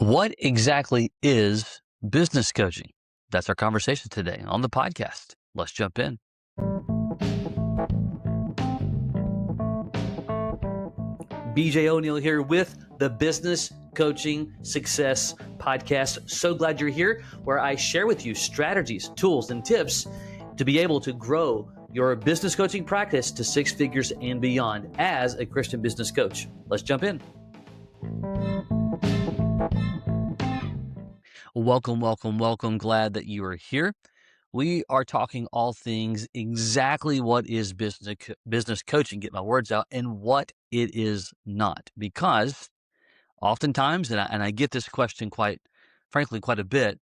What exactly is business coaching? That's our conversation today on the podcast. Let's jump in. BJ O'Neill here with the Business Coaching Success Podcast. So glad you're here, where I share with you strategies, tools, and tips to be able to grow your business coaching practice to six figures and beyond as a Christian business coach. Let's jump in. Welcome. Glad that you are here. We are talking all things exactly what is business coaching, get my words out, and what it is not. Because oftentimes, and I get this question quite frankly quite a bit,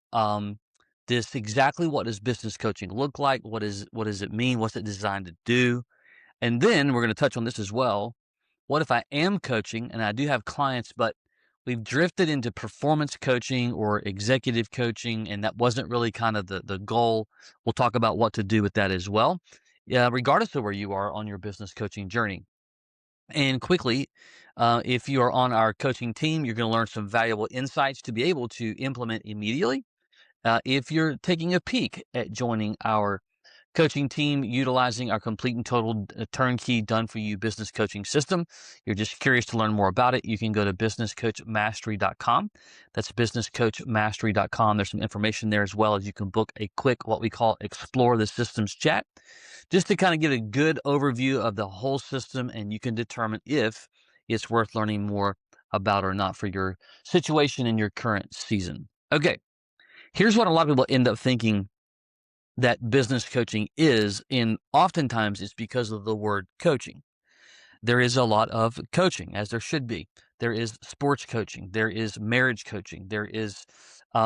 this exactly what does business coaching look like? What does it mean? What's it designed to do? And then we're going to touch on this as well. What if I am coaching and I do have clients, but we've drifted into performance coaching or executive coaching, and that wasn't really kind of the goal. We'll talk about what to do with that as well, regardless of where you are on your business coaching journey. And quickly, if you are on our coaching team, you're going to learn some valuable insights to be able to implement immediately. If you're taking a peek at joining our coaching team utilizing our complete and total turnkey done for you business coaching system, you're just curious to learn more about it, you can go to businesscoachmastery.com. That's businesscoachmastery.com. There's some information there, as well as you can book a quick, what we call explore the systems chat, just to kind of get a good overview of the whole system, and you can determine if it's worth learning more about or not for your situation in your current season. Okay, here's what a lot of people end up thinking that business coaching is, and oftentimes it's because of the word coaching. There is a lot of coaching, as there should be. There is sports coaching, there is marriage coaching, there is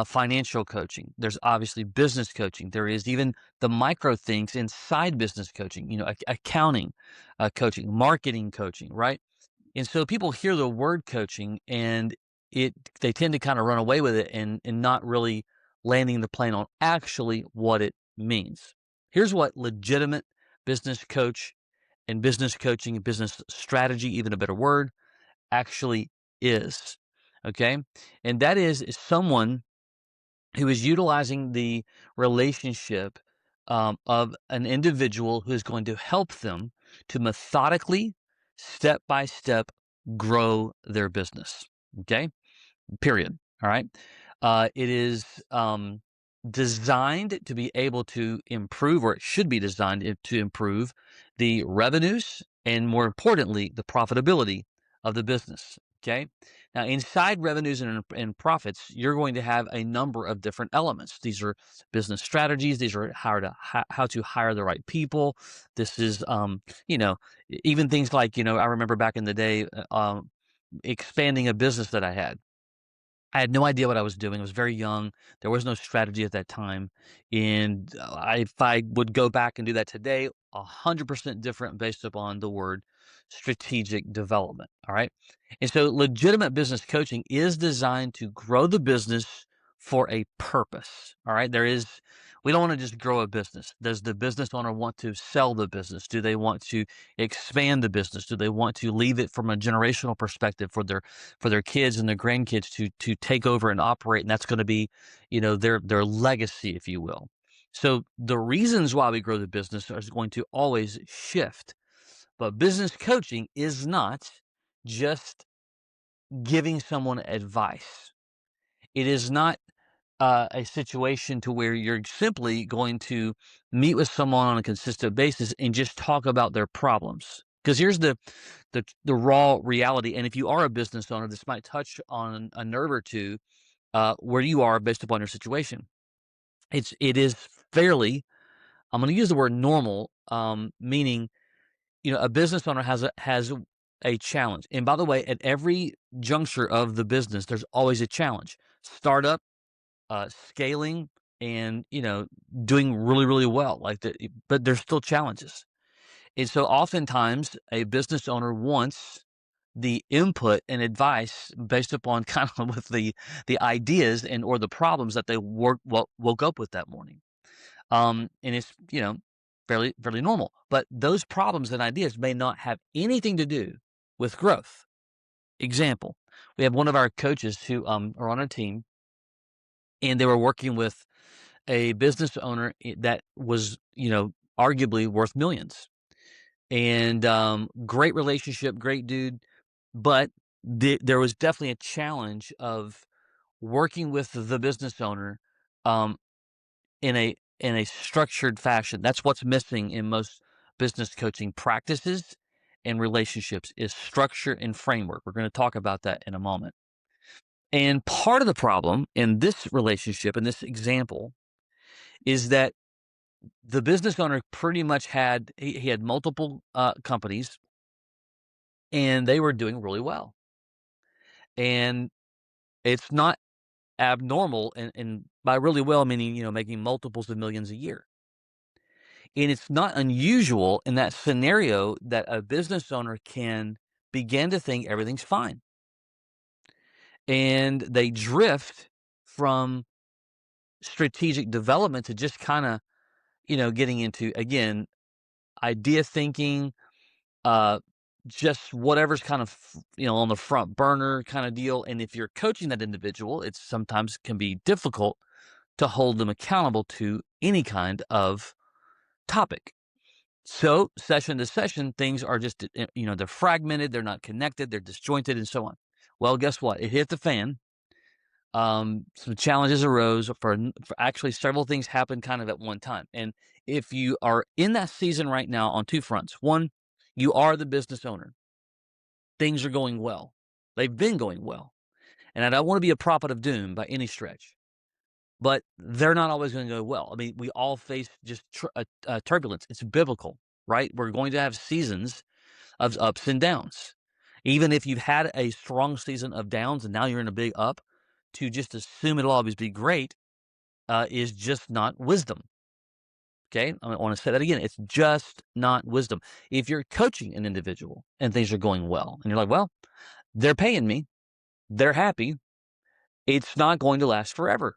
financial coaching, there's obviously business coaching, there is even the micro things inside business coaching, accounting coaching, marketing coaching, right? And so people hear the word coaching and they tend to kind of run away with it and not really landing the plane on actually what it means. Here's what legitimate business coach and business coaching and business strategy, even a better word, actually is. Okay. And that is someone who is utilizing the relationship of an individual who is going to help them to methodically, step by step, grow their business. Okay, period. All right. It is designed to be able to improve, or it should be designed to improve the revenues and, more importantly, the profitability of the business. Okay. Now, inside revenues and profits, you're going to have a number of different elements. These are business strategies. These are how to hire the right people. This is, even things like, I remember back in the day, expanding a business that I had. I had no idea what I was doing. I was very young. There was no strategy at that time. And if I would go back and do that today, 100% different based upon the word strategic development. All right. And so legitimate business coaching is designed to grow the business for a purpose. All right. We don't want to just grow a business. Does the business owner want to sell the business? Do they want to expand the business? Do they want to leave it from a generational perspective for their kids and their grandkids to take over and operate, and that's going to be, their legacy, if you will. So the reasons why we grow the business are going to always shift. But business coaching is not just giving someone advice. It is not a situation to where you're simply going to meet with someone on a consistent basis and just talk about their problems. Because here's the raw reality. And if you are a business owner, this might touch on a nerve or two where you are based upon your situation. It is fairly, I'm going to use the word normal, meaning, a business owner has a challenge. And by the way, at every juncture of the business, there's always a challenge. Startup, scaling, and doing really, really well. But there's still challenges. And so oftentimes a business owner wants the input and advice based upon kind of with the ideas and or the problems that they woke up with that morning. And it's fairly normal. But those problems and ideas may not have anything to do with growth. Example: We have one of our coaches who are on our team, and they were working with a business owner that was, arguably worth millions. And great relationship, great dude, but there was definitely a challenge of working with the business owner um, in a structured fashion. That's what's missing in most business coaching practices and relationships is structure and framework. We're going to talk about that in a moment. And part of the problem in this relationship, in this example, is that the business owner pretty much he had multiple companies, and they were doing really well. And it's not abnormal, and by really well meaning making multiples of millions a year. And it's not unusual in that scenario that a business owner can begin to think everything's fine, and they drift from strategic development to just kind of getting into, again, idea thinking, uh, just whatever's kind of, on the front burner kind of deal. And if you're coaching that individual, it sometimes can be difficult to hold them accountable to any kind of topic. So session to session, things are just, they're fragmented, they're not connected, they're disjointed, and so on. Well, guess what? It hit the fan. Some challenges arose for actually several things happened kind of at one time. And if you are in that season right now on two fronts, one, you are the business owner. Things are going well. They've been going well. And I don't want to be a prophet of doom by any stretch, but they're not always going to go well. I mean, we all face just turbulence. It's biblical, right? We're going to have seasons of ups and downs. Even if you've had a strong season of downs and now you're in a big up, to just assume it'll always be great is just not wisdom. Okay, I want to say that again. It's just not wisdom. If you're coaching an individual and things are going well, and you're like, well, they're paying me, they're happy, it's not going to last forever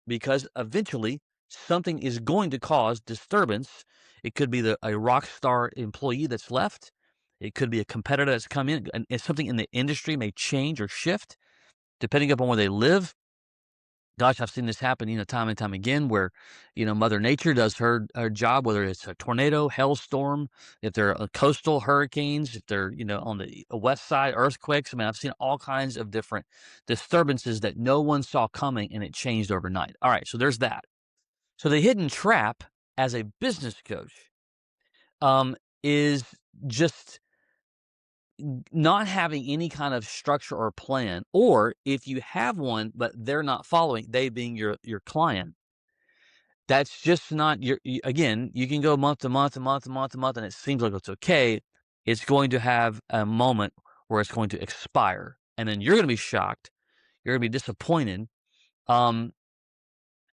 because eventually something is going to cause disturbance. It could be a rock star employee that's left. It could be a competitor that's come in, and something in the industry may change or shift depending upon where they live. Gosh, I've seen this happen, time and time again where, Mother Nature does her job, whether it's a tornado, hailstorm, if they're coastal hurricanes, if they're, on the west side, earthquakes. I mean, I've seen all kinds of different disturbances that no one saw coming and it changed overnight. All right, so there's that. So the hidden trap as a business coach is just not having any kind of structure or plan, or if you have one but they're not following, they being your client, that's just not again, you can go month to month to month to month to month and it seems like it's okay. It's going to have a moment where it's going to expire, and then you're going to be shocked, you're going to be disappointed. um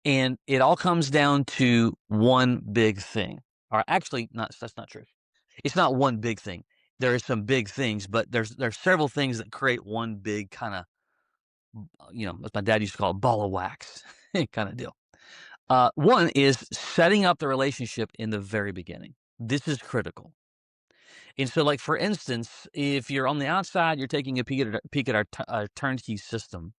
and it all comes down to one big thing, or actually not, that's not true. It's not one big thing. There are some big things, but there's several things that create one big kinda, as my dad used to call it, ball of wax kinda deal. One is setting up the relationship in the very beginning. This is critical. And so, like, for instance, if you're on the outside, you're taking a peek at our turnkey system.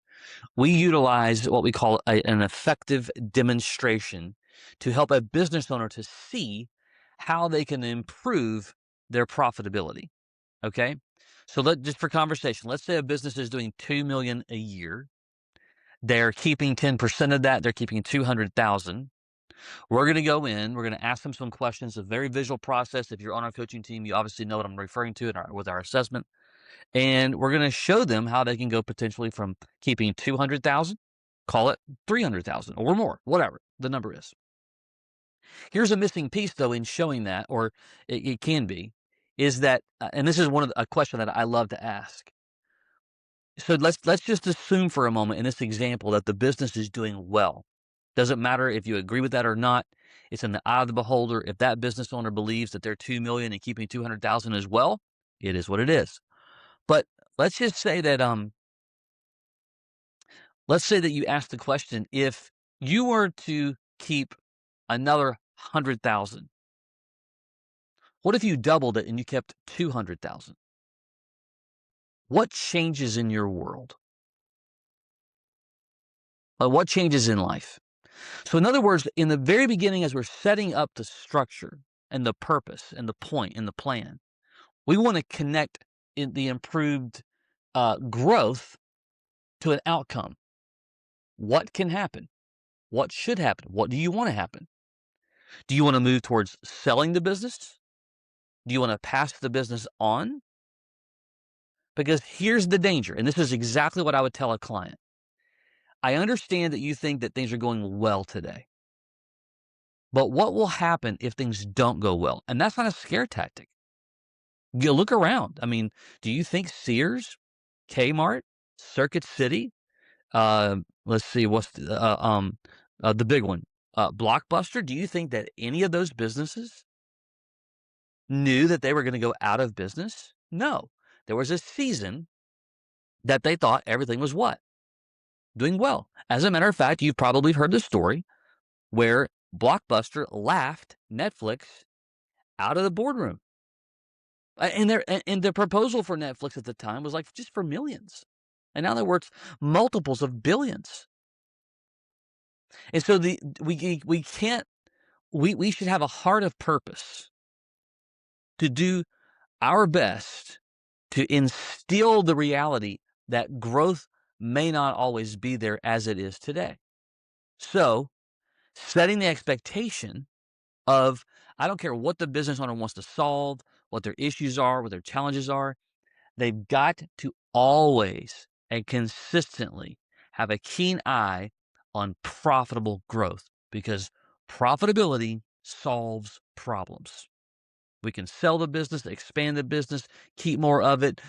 We utilize what we call an effective demonstration to help a business owner to see how they can improve their profitability. Okay. So just for conversation, let's say a business is doing 2 million a year. They're keeping 10% of that. They're keeping 200,000. We're going to go in, we're going to ask them some questions, a very visual process. If you're on our coaching team, you obviously know what I'm referring to with our assessment. And we're going to show them how they can go potentially from keeping 200,000, call it 300,000 or more, whatever the number is. Here's a missing piece, though, in showing that, or it can be, is that, and this is a question that I love to ask. So let's just assume for a moment in this example that the business is doing well. Doesn't matter if you agree with that or not. It's in the eye of the beholder. If that business owner believes that they're 2 million and keeping 200,000 as well, it is what it is. But let's just say that let's say that you ask the question, if you were to keep another 100,000, what if you doubled it and you kept 200,000? what changes in your world? What changes in life? So, in other words, in the very beginning, as we're setting up the structure and the purpose and the point and the plan, we want to connect in the improved growth to an outcome. What can happen? What should happen? What do you want to happen? Do you want to move towards selling the business? Do you want to pass the business on? Because here's the danger, and this is exactly what I would tell a client. I understand that you think that things are going well today, but what will happen if things don't go well? And that's not a scare tactic. You look around. I mean, do you think Sears, Kmart, Circuit City, let's see, what's the big one, Blockbuster? Do you think that any of those businesses knew that they were going to go out of business? No. There was a season that they thought everything was what? Doing well. As a matter of fact, you've probably heard the story where Blockbuster laughed Netflix out of the boardroom. And the proposal for Netflix at the time was like just for millions. And now they're worth multiples of billions. And so we can't we should have a heart of purpose to do our best to instill the reality that growth may not always be there as it is today. So, setting the expectation of I don't care what the business owner wants to solve, what their issues are, what their challenges are, they've got to always and consistently have a keen eye on profitable growth because profitability solves problems. We can sell the business, expand the business, keep more of it,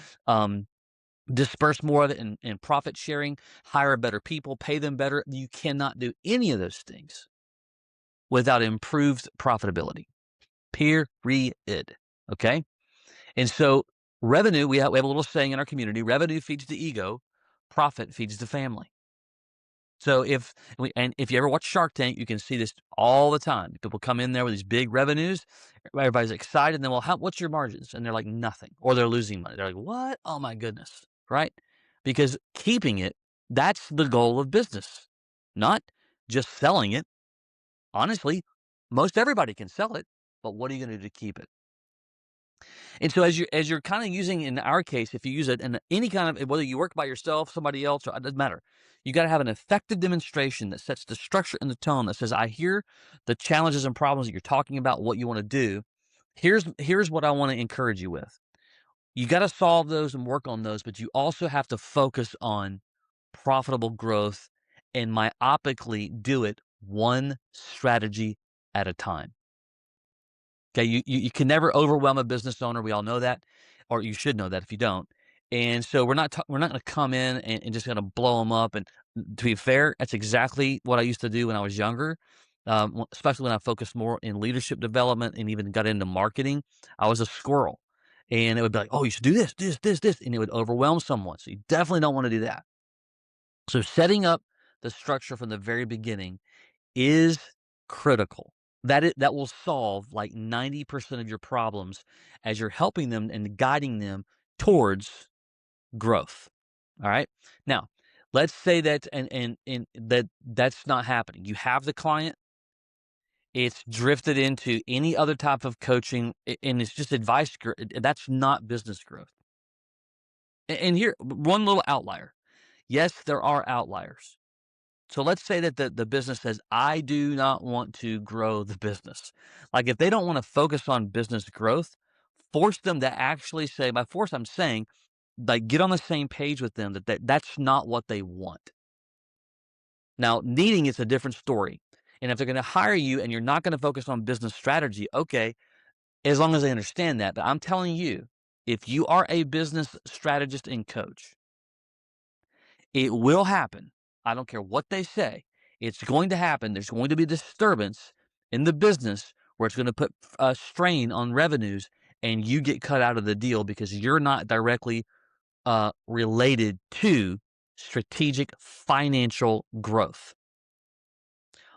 disperse more of it in profit sharing, hire better people, pay them better. You cannot do any of those things without improved profitability. Period. Okay? And so revenue, we have a little saying in our community, revenue feeds the ego, profit feeds the family. So if you ever watch Shark Tank, you can see this all the time. People come in there with these big revenues, everybody's excited, and then, well, what's your margins? And they're like, nothing, or they're losing money. They're like, what? Oh my goodness, right? Because keeping it, that's the goal of business, not just selling it. Honestly, most everybody can sell it, but what are you going to do to keep it? And so as you're kind of using in our case, if you use it in any kind of whether you work by yourself, somebody else, or it doesn't matter. You got to have an effective demonstration that sets the structure and the tone that says, I hear the challenges and problems that you're talking about, what you want to do. Here's what I want to encourage you with. You got to solve those and work on those, but you also have to focus on profitable growth and myopically do it one strategy at a time. Okay, you can never overwhelm a business owner. We all know that, or you should know that if you don't. And so we're not going to come in and just going to blow them up. And to be fair, that's exactly what I used to do when I was younger, especially when I focused more in leadership development and even got into marketing. I was a squirrel, and it would be like, "Oh, you should do this," and it would overwhelm someone. So you definitely don't want to do that. So setting up the structure from the very beginning is critical. That will solve like 90% of your problems as you're helping them and guiding them towards growth. All right. Now, let's say that and that's not happening. You have the client, it's drifted into any other type of coaching and it's just advice. That's not business growth. And here, one little outlier. Yes, there are outliers. So let's say that the business says, I do not want to grow the business. Like if they don't want to focus on business growth, force them to actually say, by force, I'm saying, like get on the same page with them that's not what they want. Now, needing is a different story. And if they're going to hire you and you're not going to focus on business strategy, okay, as long as they understand that. But I'm telling you, if you are a business strategist and coach, it will happen. I don't care what they say. It's going to happen. There's going to be disturbance in the business where it's going to put a strain on revenues and you get cut out of the deal because you're not directly related to strategic financial growth.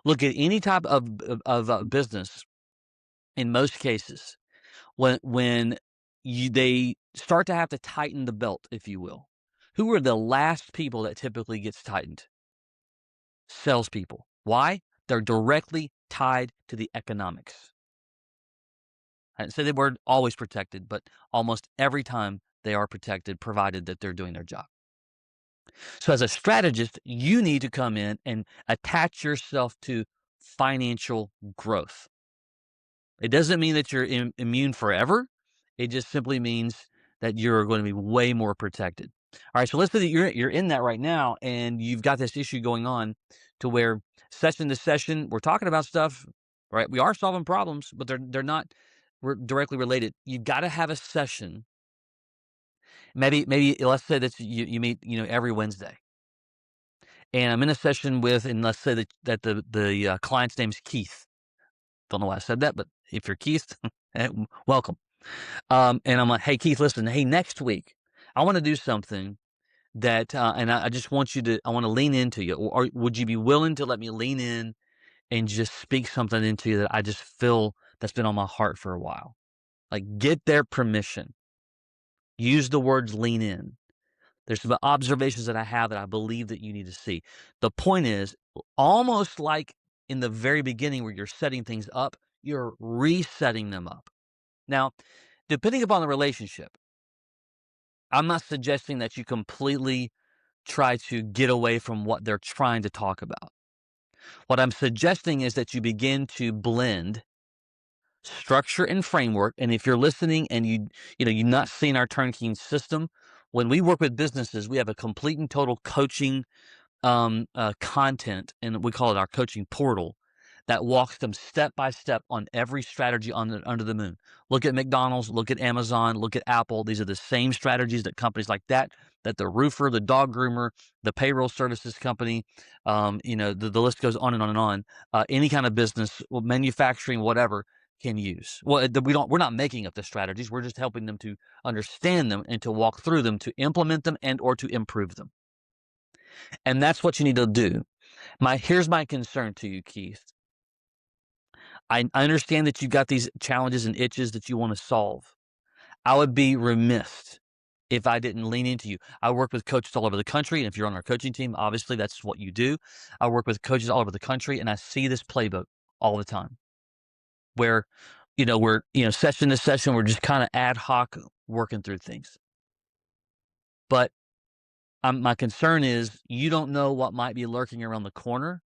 Look at any type of business in most cases when they start to have to tighten the belt, if you will. Who are the last people that typically gets tightened? Salespeople. Why? They're directly tied to the economics. I didn't say they weren't always protected, but almost every time they are protected, provided that they're doing their job. So as a strategist, you need to come in and attach yourself to financial growth. It doesn't mean that you're immune forever. It just simply means that you're going to be way more protected. All right, so let's say that you're in that right now, and you've got this issue going on, to where session to session we're talking about stuff, right? We are solving problems, but they're not directly related. You've got to have a session. Maybe let's say that you meet every Wednesday, and I'm in a session with, and let's say that the client's name's Keith. Don't know why I said that, but if you're Keith, welcome. And I'm like, "Hey, Keith, listen, hey, next week, I want to do something that, and I just want you to, I want to lean into you. Or would you be willing to let me lean in and just speak something into you that I just feel that's been on my heart for a while? Like, get their permission. Use the words lean in. There's some observations that I have that I believe that you need to see." The point is, almost like in the very beginning where you're setting things up, you're resetting them up. Now, depending upon the relationship, I'm not suggesting that you completely try to get away from what they're trying to talk about. What I'm suggesting is that you begin to blend structure and framework. And if you're listening and you've not seen our turnkey system, when we work with businesses, we have a complete and total coaching content, and we call it our coaching portal, that walks them step by step on every strategy under the moon. Look at McDonald's, look at Amazon, look at Apple. These are the same strategies that companies like that the roofer, the dog groomer, the payroll services company, the list goes on and on and on. Any kind of business, well, manufacturing, whatever, can use. Well, we're not making up the strategies. We're just helping them to understand them and to walk through them, to implement them and or to improve them. And that's what you need to do. Here's my concern to you, Keith. I understand that you got these challenges and itches that you want to solve. I would be remiss if I didn't lean into you. I work with coaches all over the country, and if you're on our coaching team, obviously that's what you do. I work with coaches all over the country, and I see this playbook all the time, where we're session to session, we're just kind of ad hoc working through things. But my concern is you don't know what might be lurking around the corner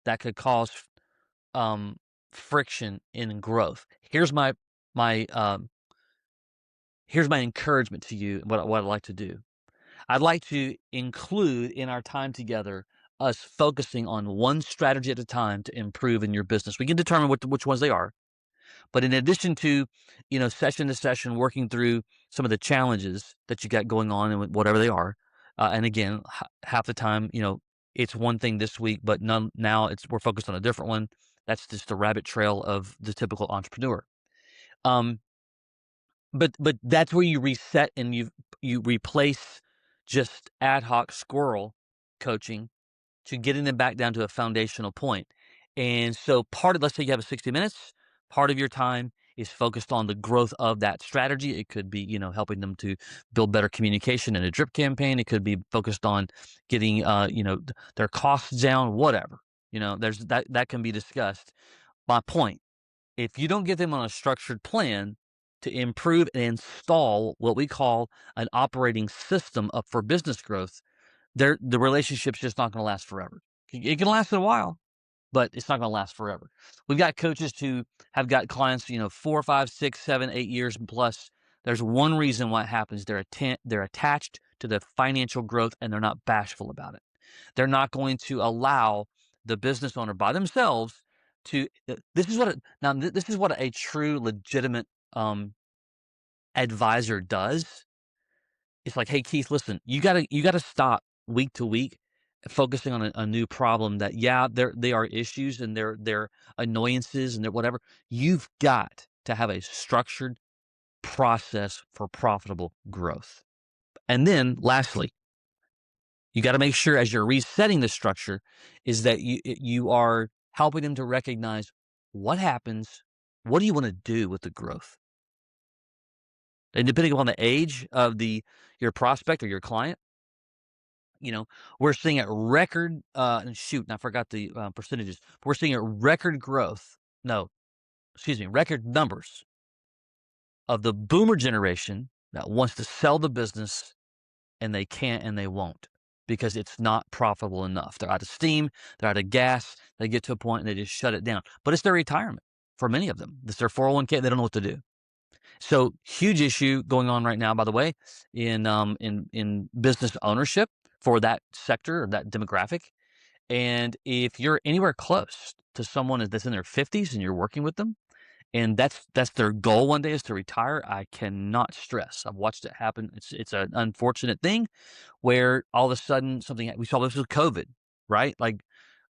that could cause um, friction in growth. My here's my encouragement to you. What I'd like to do. I'd like to include in our time together us focusing on one strategy at a time to improve in your business. We can determine which ones they are, but in addition to session to session working through some of the challenges that you got going on and whatever they are, and again, half the time it's one thing this week, but now we're focused on a different one. That's just the rabbit trail of the typical entrepreneur. Um, but that's where you reset and you replace just ad hoc squirrel coaching to getting them back down to a foundational point. And so let's say you have a 60 minutes, part of your time is focused on the growth of that strategy. It could be, helping them to build better communication in a drip campaign. It could be focused on getting, their costs down, whatever. There's that can be discussed. My point, if you don't get them on a structured plan to improve and install what we call an operating system up for business growth, the relationship's just not going to last forever. It can last a while, but it's not going to last forever. We've got coaches who have got clients, 4, 5, 6, 7, 8 years plus. There's one reason why it happens. They're attached to the financial growth, and they're not bashful about it. They're not going to allow the business owner by themselves to. This is what a true, legitimate advisor does. It's like, hey, Keith, listen, you gotta stop week to week focusing on a new problem that, yeah, they are issues and they're annoyances and they're whatever. You've got to have a structured process for profitable growth. And then lastly, you got to make sure as you're resetting the structure is that you are helping them to recognize what happens, what do you want to do with the growth? And depending upon the age of your prospect or your client, you know, we're seeing a record, and shoot, and I forgot the, percentages. We're seeing a record growth. No, excuse me, record numbers of the boomer generation that wants to sell the business and they can't and they won't because it's not profitable enough. They're out of steam, they're out of gas, they get to a point and they just shut it down. But it's their retirement for many of them. It's their 401k, they don't know what to do. So huge issue going on right now, by the way, in business ownership for that sector or that demographic. And if you're anywhere close to someone that's in their 50s and you're working with them, and that's their goal one day is to retire, I cannot stress. I've watched it happen. It's an unfortunate thing where all of a sudden something we saw this with COVID, right? Like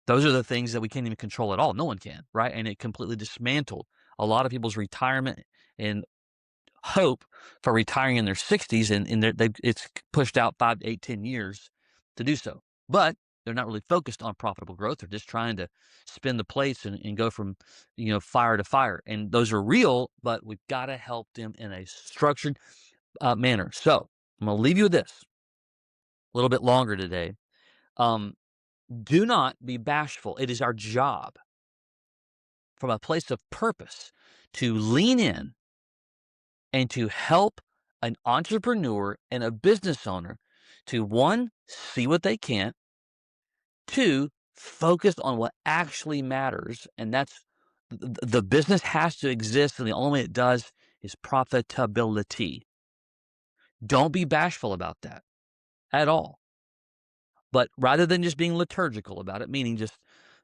those are the things that we can't even control at all. No one can, right? And it completely dismantled a lot of people's retirement and hope for retiring in their 60s, and it's pushed out 5 to 8, 10 years to do so. But they're not really focused on profitable growth. They're just trying to spin the plates and go from, fire to fire. And those are real, but we've got to help them in a structured manner. So I'm going to leave you with this a little bit longer today. Um, do not be bashful. It is our job from a place of purpose to lean in and to help an entrepreneur and a business owner to, one, see what they can't, two, focus on what actually matters, and that's the business has to exist, and the only way it does is profitability. Don't be bashful about that at all. But rather than just being liturgical about it, meaning just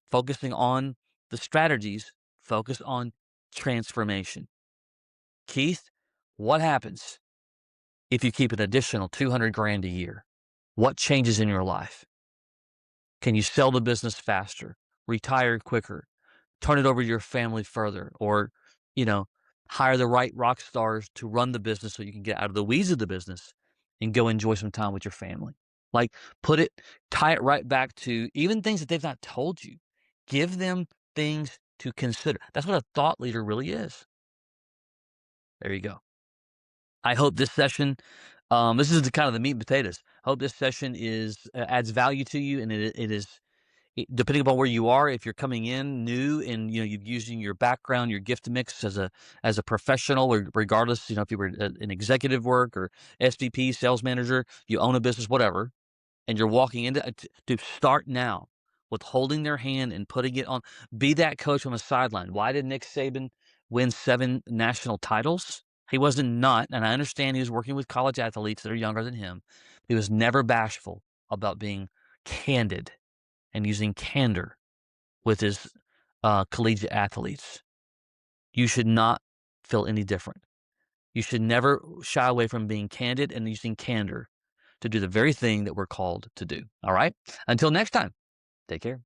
focusing on the strategies, focus on transformation. Keith, what happens if you keep an additional 200 grand a year? What changes in your life? Can you sell the business faster, retire quicker, turn it over to your family further, or, you know, hire the right rock stars to run the business so you can get out of the weeds of the business and go enjoy some time with your family? Like, tie it right back to even things that they've not told you. Give them things to consider. That's what a thought leader really is. There you go. I hope this session, this is the kind of the meat and potatoes. I hope this session adds value to you, and it is depending upon where you are. If you're coming in new and you're using your background, your gift mix as a professional, or regardless, if you were an executive work or SVP, sales manager, you own a business, whatever, and you're walking into to start now with holding their hand and putting it on. Be that coach on the sideline. Why did Nick Saban win 7 national titles? He wasn't not, and I understand he was working with college athletes that are younger than him. He was never bashful about being candid and using candor with his collegiate athletes. You should not feel any different. You should never shy away from being candid and using candor to do the very thing that we're called to do. All right? Until next time, take care.